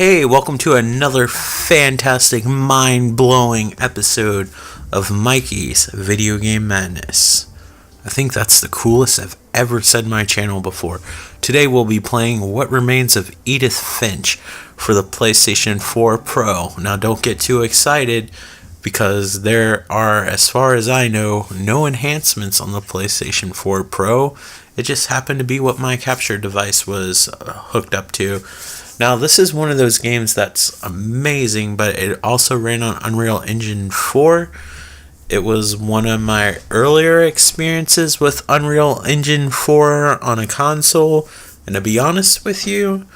Hey, welcome to another fantastic, mind-blowing episode of Mikey's Video Game Madness. I think that's the coolest I've ever said my channel before. Today we'll be playing What Remains of Edith Finch for the PlayStation 4 Pro. Now don't get too excited because there are, as far as I know, no enhancements on the PlayStation 4 Pro. It just happened to be what my capture device was hooked up to. Now, this is one of those games that's amazing, but it also ran on Unreal Engine 4. It was one of my earlier experiences with Unreal Engine 4 on a console, and to be honest with you,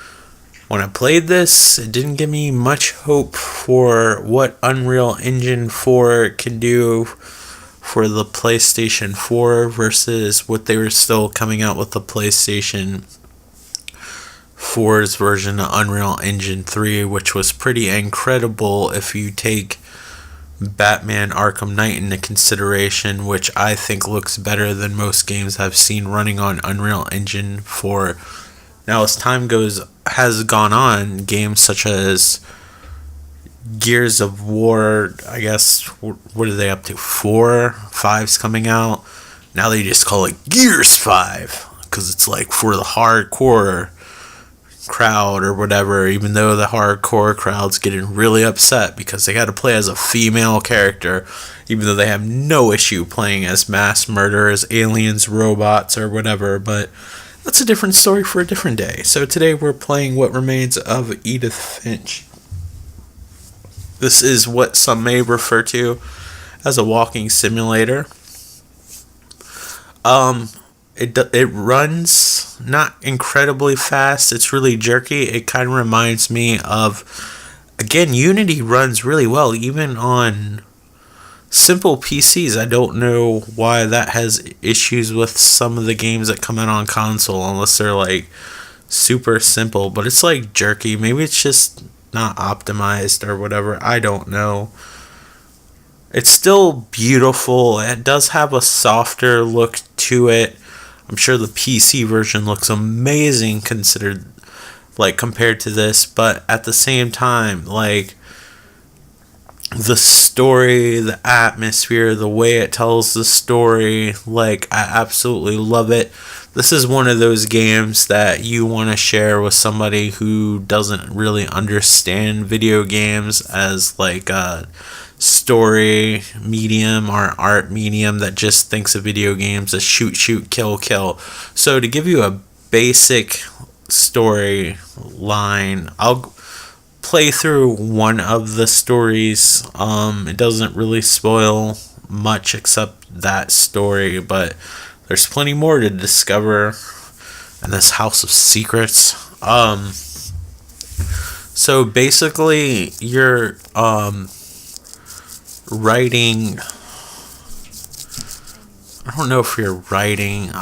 when I played this, it didn't give me much hope for what Unreal Engine 4 can do for the PlayStation 4 versus what they were still coming out with the PlayStation 4's version of Unreal Engine 3, which was pretty incredible if you take Batman Arkham Knight into consideration, which I think looks better than most games I've seen running on Unreal Engine 4. Now, as time has gone on, games such as Gears of War, I guess, what are they up to? 4? 5's coming out. Now they just call it Gears 5 because it's like for the hardcore crowd or whatever, even though the hardcore crowd's getting really upset because they got to play as a female character, even though they have no issue playing as mass murderers, aliens, robots, or whatever. But that's a different story for a different day. So today we're playing What Remains of Edith Finch. This is what some may refer to as a walking simulator. It runs not incredibly fast. It's really jerky. It kind of reminds me of, again, Unity runs really well, even on simple PCs. I don't know why that has issues with some of the games that come out on console, unless they're like super simple. But it's like jerky. Maybe it's just not optimized or whatever. I don't know. It's still beautiful. It does have a softer look to it. I'm sure the PC version looks amazing compared to this, but at the same time, like, the story, the atmosphere, the way it tells the story, like, I absolutely love it. This is one of those games that you want to share with somebody who doesn't really understand video games as like a story medium or art medium, that just thinks of video games as shoot, kill, kill. So to give you a basic story line, I'll play through one of the stories. It doesn't really spoil much except that story, but there's plenty more to discover in this house of secrets. So basically you're writing, I don't know if you're writing,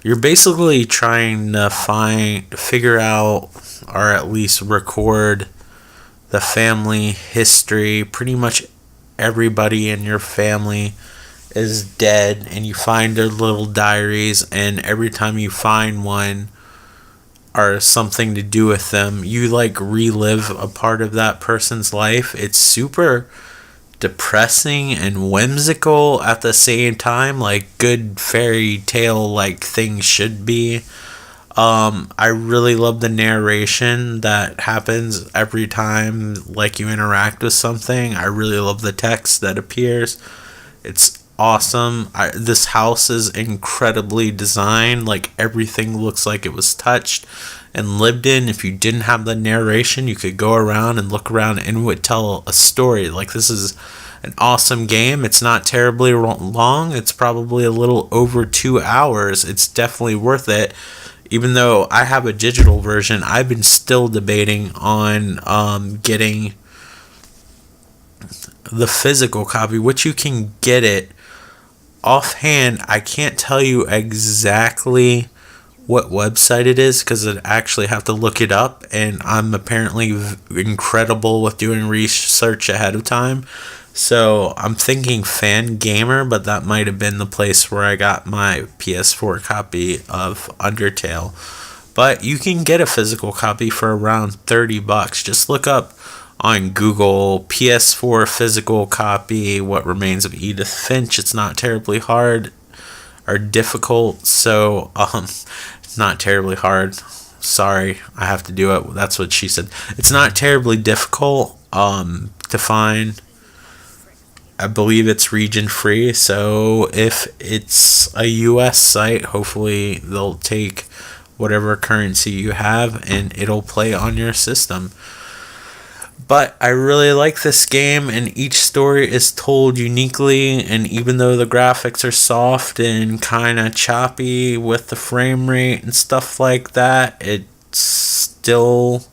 you're basically trying to figure out, or at least record the family history. Pretty much everybody in your family is dead, and you find their little diaries, and every time you find one or something to do with them, you like relive a part of that person's life. It's super depressing and whimsical at the same time, like good fairy tale like things should be. I really love the narration that happens every time like you interact with something. I really love the text that appears. It's awesome. This house is incredibly designed. Like, everything looks like it was touched and lived in. If you didn't have the narration, you could go around and look around and it would tell a story. Like, this is an awesome game. It's not terribly long. It's probably a little over 2 hours. It's definitely worth it. Even though I have a digital version, I've been still debating on getting the physical copy, which you can get it. Offhand, I can't tell you exactly what website it is because I'd actually have to look it up, and I'm apparently incredible with doing research ahead of time. So I'm thinking Fangamer, but that might have been the place where I got my PS4 copy of Undertale. but you can get a physical copy for around $30. Just look up on Google PS4 physical copy, What Remains of Edith Finch. It's not terribly hard or difficult, so it's not terribly hard. Sorry, I have to do it. That's what she said. It's not terribly difficult to find. I believe it's region free, so if it's a US site, hopefully they'll take whatever currency you have and it'll play on your system. But I really like this game, and each story is told uniquely, and even though the graphics are soft and kind of choppy with the frame rate and stuff like that, it's still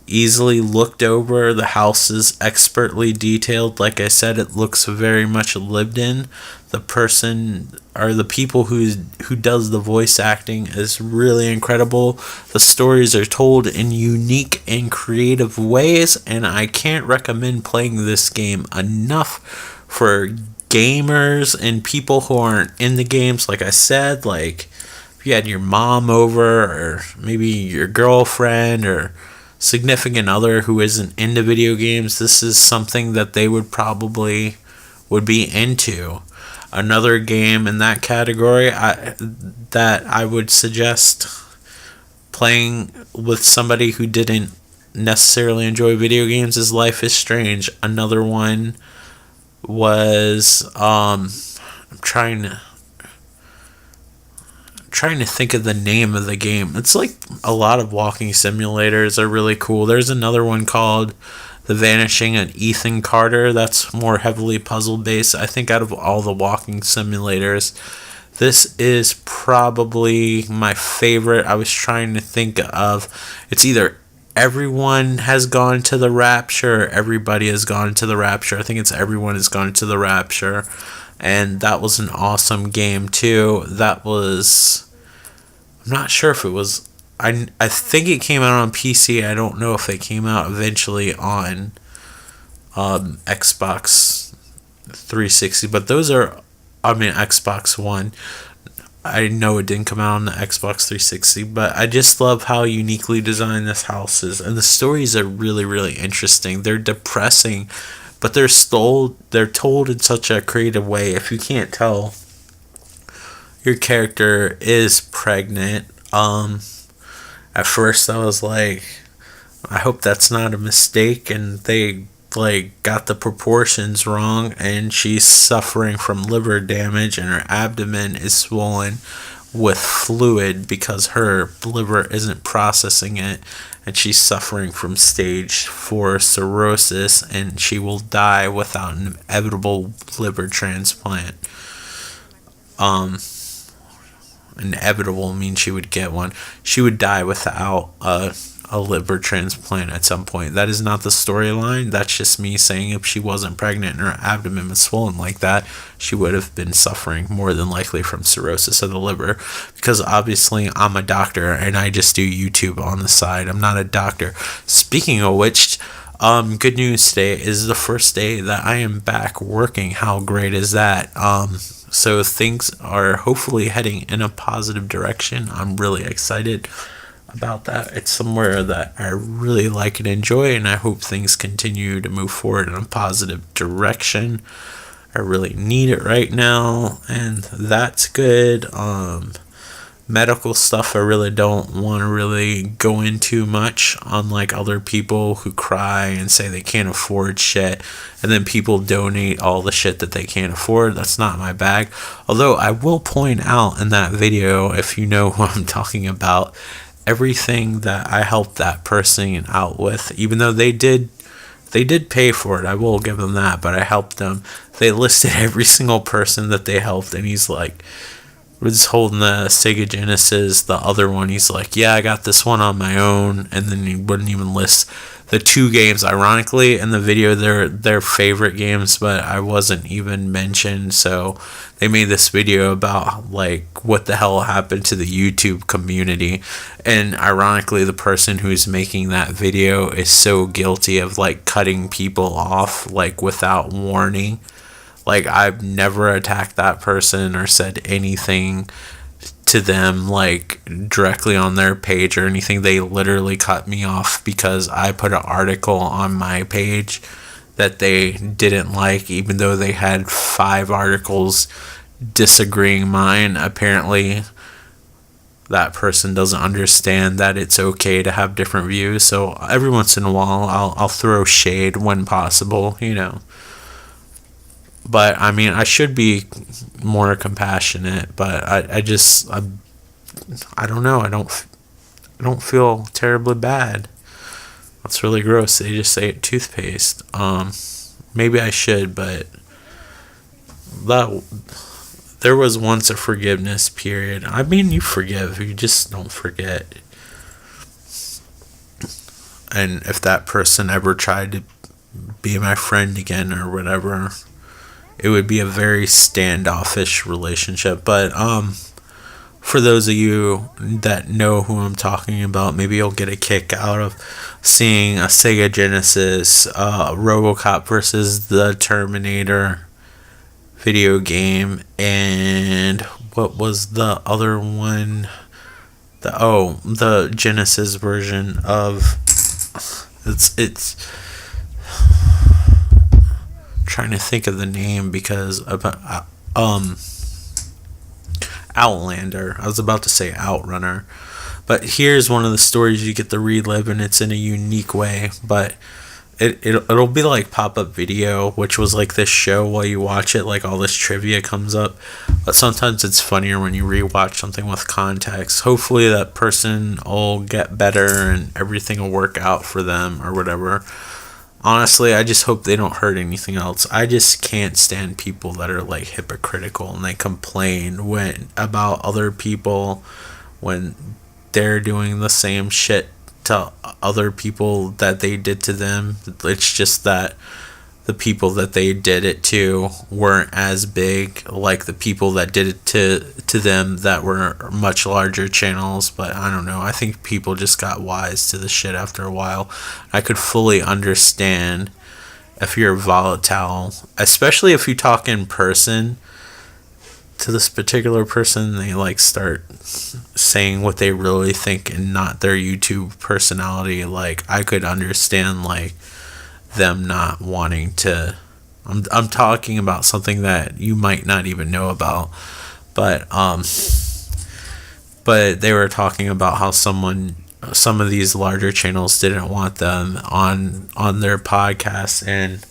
easily looked over. The house is expertly detailed. Like I said, it looks very much lived in. The person or the people who does the voice acting is really incredible. The stories are told in unique and creative ways, and I can't recommend playing this game enough for gamers and people who aren't in the games. Like I said, like if you had your mom over, or maybe your girlfriend or significant other who isn't into video games, this is something that they would be into. Another game in that category that I would suggest playing with somebody who didn't necessarily enjoy video games is Life is Strange. Another one was I'm trying to think of the name of the game. It's like a lot of walking simulators are really cool. There's another one called The Vanishing of Ethan Carter. That's more heavily puzzle based. I think out of all the walking simulators, this is probably my favorite. I was trying to think of, it's either Everyone Has Gone to the Rapture or Everybody Has Gone to the Rapture. I think it's Everyone Has Gone to the Rapture. And that was an awesome game too. I'm not sure if it was, I think it came out on PC. I don't know if it came out eventually on Xbox 360, but Xbox One. I know it didn't come out on the Xbox 360, but I just love how uniquely designed this house is, and the stories are really, really interesting. They're depressing, but they're told in such a creative way. If you can't tell, your character is pregnant. At first I was like, I hope that's not a mistake, and they got the proportions wrong, and she's suffering from liver damage, and her abdomen is swollen with fluid because her liver isn't processing it, and she's suffering from stage 4 cirrhosis, and she will die without an inevitable liver transplant. Inevitable means she would get one. She would die without a liver transplant at some point. That is not the storyline. That's just me saying if she wasn't pregnant and her abdomen was swollen like that, she would have been suffering more than likely from cirrhosis of the liver. Because obviously I'm a doctor and I just do YouTube on the side. I'm not a doctor. Speaking of which, good news today is the first day that I am back working. How great is that? So things are hopefully heading in a positive direction. I'm really excited about that. It's somewhere that I really like and enjoy, and I hope things continue to move forward in a positive direction. I really need it right now, and that's good. Medical stuff I really don't want to really go into much, unlike other people who cry and say they can't afford shit, and then people donate all the shit that they can't afford. That's not my bag. Although I will point out in that video, if you know who I'm talking about, everything that I helped that person out with, even though they did pay for it, I will give them that, but I helped them. They listed every single person that they helped, and he's like, was holding the Sega Genesis, the other one, he's like, yeah, I got this one on my own, and then he wouldn't even list the 2 games. Ironically, in the video, they're their favorite games, but I wasn't even mentioned, so they made this video about, what the hell happened to the YouTube community, and ironically, the person who's making that video is so guilty of, cutting people off, without warning. I've never attacked that person or said anything to them like directly on their page or anything. They literally cut me off because I put an article on my page that they didn't like, even though they had 5 articles disagreeing mine. Apparently that person doesn't understand that it's okay to have different views. So every once in a while I'll throw shade when possible, you know. But I mean, I should be more compassionate, but I don't know. I don't feel terribly bad. That's really gross. They just say toothpaste. Maybe I should, but there was once a forgiveness period. I mean, you forgive, you just don't forget. And if that person ever tried to be my friend again or whatever, it would be a very standoffish relationship. But for those of you that know who I'm talking about, maybe you'll get a kick out of seeing a Sega Genesis RoboCop versus the Terminator video game. And what was the other one? The Genesis version of it's trying to think of the name because Outlander. I was about to say Outrunner, but here's one of the stories you get to relive, and it's in a unique way. But it'll be like pop-up video, which was like this show. While you watch it, like all this trivia comes up, but sometimes it's funnier when you rewatch something with context. Hopefully that person will get better and everything will work out for them or whatever. Honestly, I just hope they don't hurt anything else. I just can't stand people that are like hypocritical and they complain about other people when they're doing the same shit to other people that they did to them. It's just that the people that they did it to weren't as big like the people that did it to them that were much larger channels. But I don't know, I think people just got wise to the shit after a while. I could fully understand if you're volatile, especially if you talk in person to this particular person, they like start saying what they really think and not their YouTube personality. Like I could understand like them not wanting to. I'm talking about something that you might not even know about, but they were talking about how some of these larger channels didn't want them on their podcast, and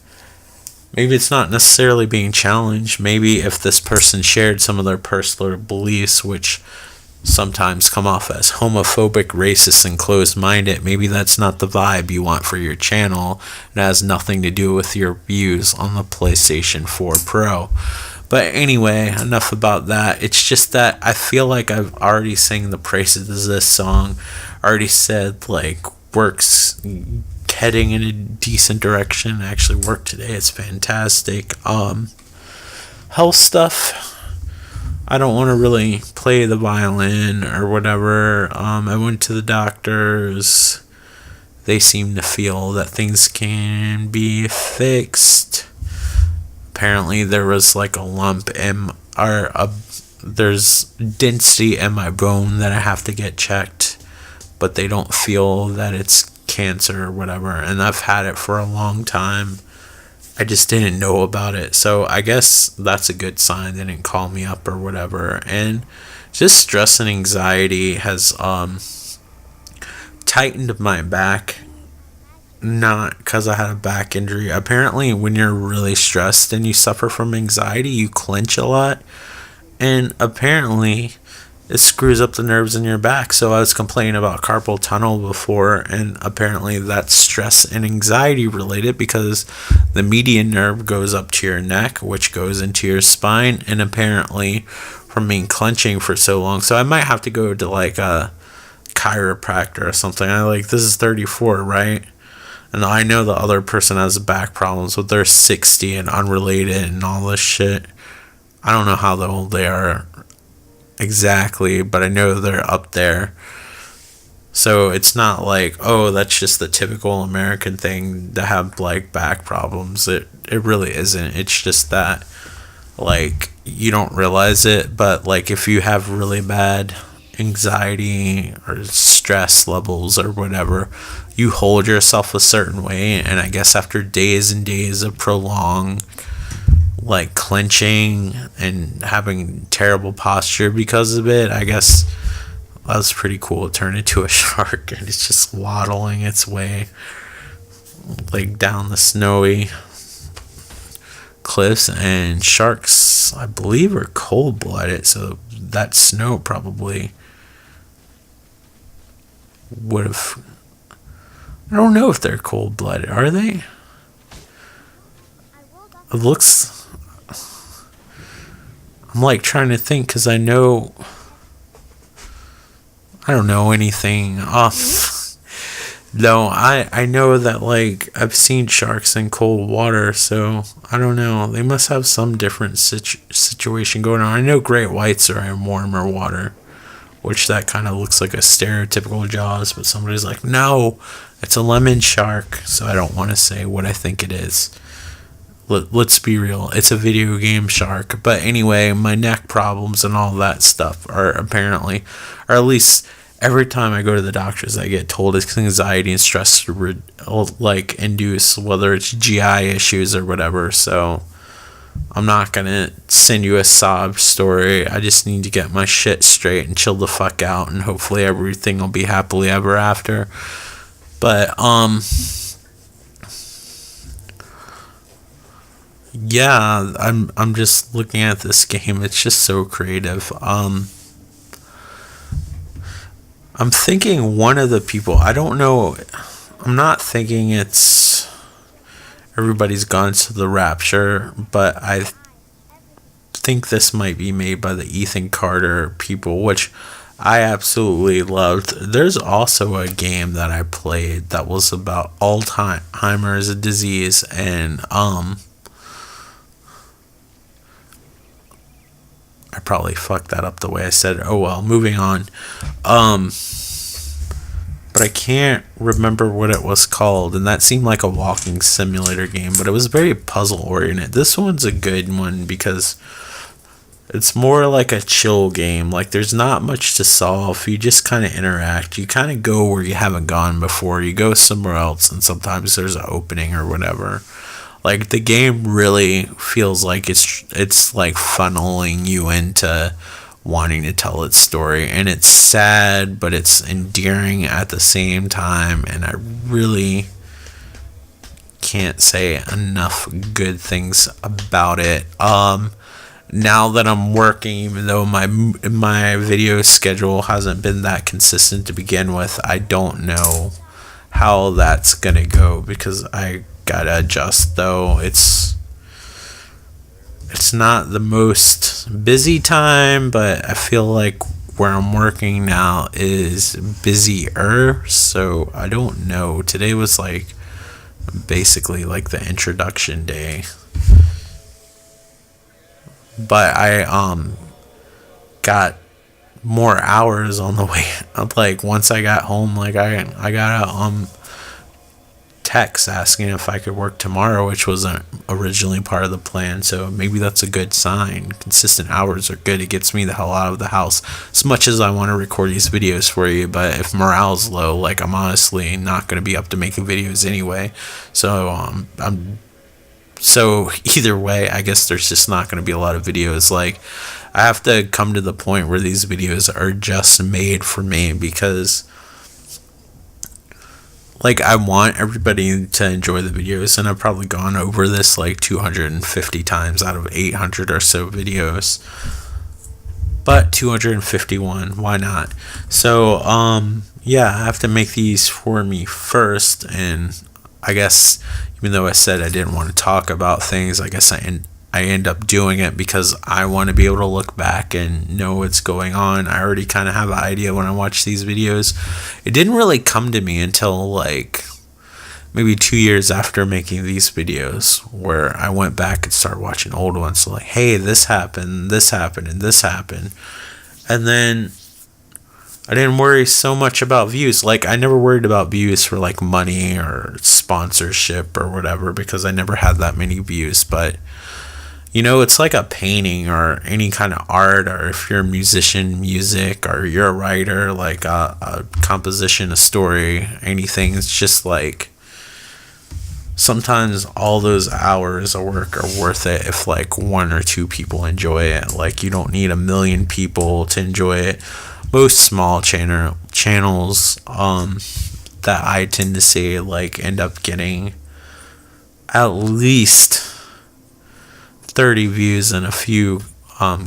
maybe it's not necessarily being challenged. Maybe if this person shared some of their personal beliefs, which sometimes come off as homophobic, racist, and closed-minded, maybe that's not the vibe you want for your channel. It has nothing to do with your views on the PlayStation 4 Pro. But anyway, enough about that. It's just that I feel like I've already sang the praises of this song. Already said like works heading in a decent direction. It actually worked today. It's fantastic. Health stuff, I don't want to really play the violin or whatever. I went to the doctors. They seem to feel that things can be fixed. Apparently there was like a lump there's density in my bone that I have to get checked, but they don't feel that it's cancer or whatever, and I've had it for a long time. I just didn't know about it, so I guess that's a good sign. They didn't call me up or whatever. And just stress and anxiety has tightened my back, not because I had a back injury. Apparently when you're really stressed and you suffer from anxiety, you clench a lot, and apparently it screws up the nerves in your back. So I was complaining about carpal tunnel before, and apparently that's stress and anxiety related because the median nerve goes up to your neck, which goes into your spine, and apparently from me clenching for so long. So I might have to go to like a chiropractor or something. This is 34, right? And I know the other person has back problems, but they're 60 and unrelated and all this shit. I don't know how old they are exactly, but I know they're up there. So it's not like, oh, that's just the typical American thing to have like back problems. It really isn't. It's just that Like, you don't realize it, but like if you have really bad anxiety or stress levels or whatever, you hold yourself a certain way, and I guess after days and days of prolonged like clenching and having terrible posture because of it, I guess that was pretty cool. It turned into a shark and it's just waddling its way like down the snowy cliffs. And sharks, I believe, are cold-blooded, so that snow probably would have, I don't know if they're cold-blooded. Are they? It looks, I'm like trying to think because I don't know anything off. No, I know that like I've seen sharks in cold water, so I don't know. They must have some different situation going on. I know great whites are in warmer water, which that kind of looks like a stereotypical Jaws, but somebody's like, no, it's a lemon shark, so I don't want to say what I think it is. Let's be real, it's a video game shark. But anyway, my neck problems and all that stuff are apparently, or at least every time I go to the doctors, I get told it's anxiety and stress like induce, whether it's GI issues or whatever. So I'm not gonna send you a sob story. I just need to get my shit straight and chill the fuck out, and hopefully everything will be happily ever after. But yeah, I'm just looking at this game. It's just so creative. I'm thinking one of the people, I don't know, I'm not thinking it's Everybody's Gone to the Rapture, but I think this might be made by the Ethan Carter people, which I absolutely loved. There's also a game that I played that was about Alzheimer's disease, and I probably fucked that up the way I said it. Oh well, moving on. But I can't remember what it was called, and that seemed like a walking simulator game, but it was very puzzle oriented. This one's a good one because it's more like a chill game. Like, there's not much to solve. You just kind of interact. You kind of go where you haven't gone before. You go somewhere else, and sometimes there's an opening or whatever. Like, the game really feels like it's like funneling you into wanting to tell its story, and it's sad, but it's endearing at the same time, and I really can't say enough good things about it. Now that I'm working, even though my video schedule hasn't been that consistent to begin with, I don't know how that's gonna go because I gotta adjust. Though it's not the most busy time, but I feel like where I'm working now is busier, so I don't know. Today was like basically like the introduction day, but I got more hours on the way. Like, once I got home, like I got a text asking if I could work tomorrow, which wasn't originally part of the plan, so maybe that's a good sign. Consistent hours are good. It gets me the hell out of the house, as much as I want to record these videos for you. But if morale's low, like, I'm honestly not going to be up to making videos anyway. So either way, I guess there's just not going to be a lot of videos. Like, I have to come to the point where these videos are just made for me, because like, I want everybody to enjoy the videos, and I've probably gone over this like 250 times out of 800 or so videos, but 251, why not? So yeah, I have to make these for me first, and I guess even though I said I didn't want to talk about things, I guess I end up doing it because I want to be able to look back and know what's going on. I already kind of have an idea when I watch these videos. It didn't really come to me until like maybe 2 years after making these videos, where I went back and started watching old ones. So like, hey, this happened, and this happened. And then I didn't worry so much about views. Like, I never worried about views for like money or sponsorship or whatever, because I never had that many views. But You know, it's like a painting or any kind of art, or if you're a musician, music, or you're a writer, like a composition, a story, anything. It's just like sometimes all those hours of work are worth it if like one or two people enjoy it. Like you don't need a million people to enjoy it. Most small channels that I tend to see like end up getting at least 30 views and a few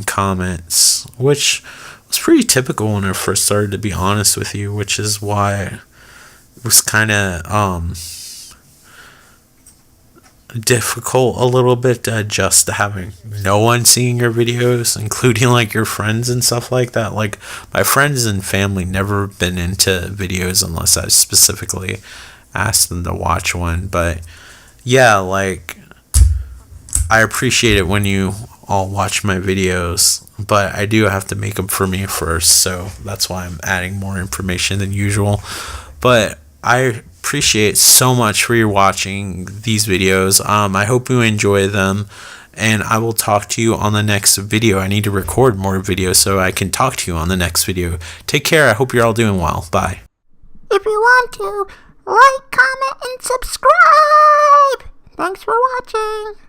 comments, which was pretty typical when I first started, to be honest with you, which is why it was kind of difficult a little bit to adjust to having no one seeing your videos, including like your friends and stuff like that. Like my friends and family never been into videos unless I specifically asked them to watch one. But yeah, like I appreciate it when you all watch my videos, but I do have to make them for me first, so that's why I'm adding more information than usual. But I appreciate so much for your watching these videos. I hope you enjoy them, and I will talk to you on the next video. I need to record more videos so I can talk to you on the next video. Take care. I hope you're all doing well. Bye. If you want to, like, comment, and subscribe. Thanks for watching.